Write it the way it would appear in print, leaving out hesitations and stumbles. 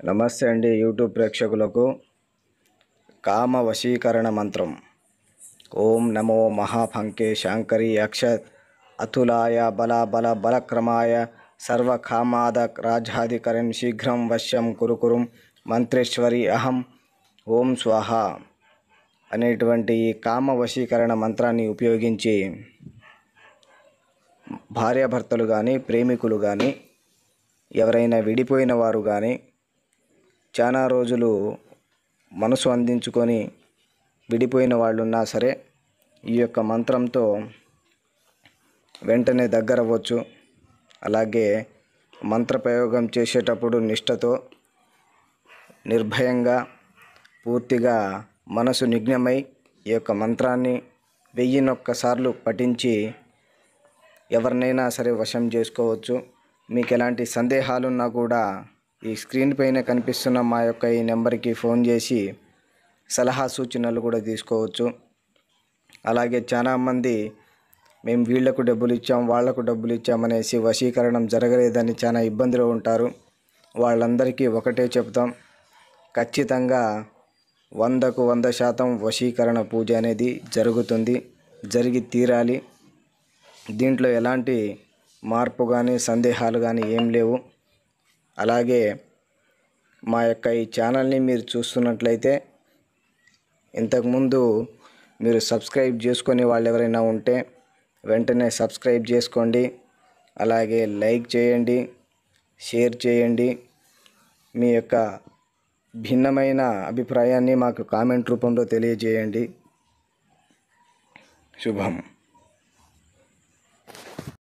నమస్తే అండి యూట్యూబ్ ప్రేక్షకులకు కామ వశీకరణ మంత్రం. ఓం నమో మహాఫంకే శాంకరి అక్షత్ అతులాయ బల బల బలక్రమాయ సర్వకామాద రాజాధికరం శీఘ్రం వశ్యం కురుకురుం మంత్రేశ్వరి అహం ఓం స్వాహ అనేటువంటి ఈ కామ వశీకరణ మంత్రాన్ని ఉపయోగించి భార్యాభర్తలు కానీ ప్రేమికులు కానీ ఎవరైనా విడిపోయిన వారు కానీ చాలా రోజులు మనసు అందించుకొని విడిపోయిన వాళ్ళు ఉన్నా సరే ఈ యొక్క మంత్రంతో వెంటనే దగ్గరవ్వచ్చు. అలాగే మంత్రప్రయోగం చేసేటప్పుడు నిష్ఠతో నిర్భయంగా పూర్తిగా మనసు నిగ్నమై ఈ యొక్క మంత్రాన్ని 1001 సార్లు పఠించి ఎవరినైనా సరే వశం చేసుకోవచ్చు. మీకు ఎలాంటి సందేహాలున్నా కూడా ఈ స్క్రీన్ పైన కనిపిస్తున్న మా యొక్క ఈ నెంబర్కి ఫోన్ చేసి సలహా సూచనలు కూడా తీసుకోవచ్చు. అలాగే చాలామంది మేము వీళ్లకు డబ్బులు ఇచ్చాం వాళ్లకు డబ్బులు ఇచ్చామనేసి వశీకరణం జరగలేదని చాలా ఇబ్బందిలో ఉంటారు. వాళ్ళందరికీ ఒకటే చెప్తాం, ఖచ్చితంగా 100కు 100% వశీకరణ పూజ అనేది జరుగుతుంది, జరిగి తీరాలి. దీంట్లో ఎలాంటి మార్పు కానీ సందేహాలు కానీ ఏం లేవు. అలాగే మా యొక్క ఈ ఛానల్ని మీరు చూస్తున్నట్లయితే ఇంతకుముందు మీరు సబ్స్క్రైబ్ చేసుకొని వాళ్ళు ఎవరైనా ఉంటే వెంటనే సబ్స్క్రైబ్ చేసుకోండి. అలాగే లైక్ చేయండి, షేర్ చేయండి. మీ యొక్క భిన్నమైన అభిప్రాయాన్ని మాకు కామెంట్ రూపంలో తెలియజేయండి. శుభం.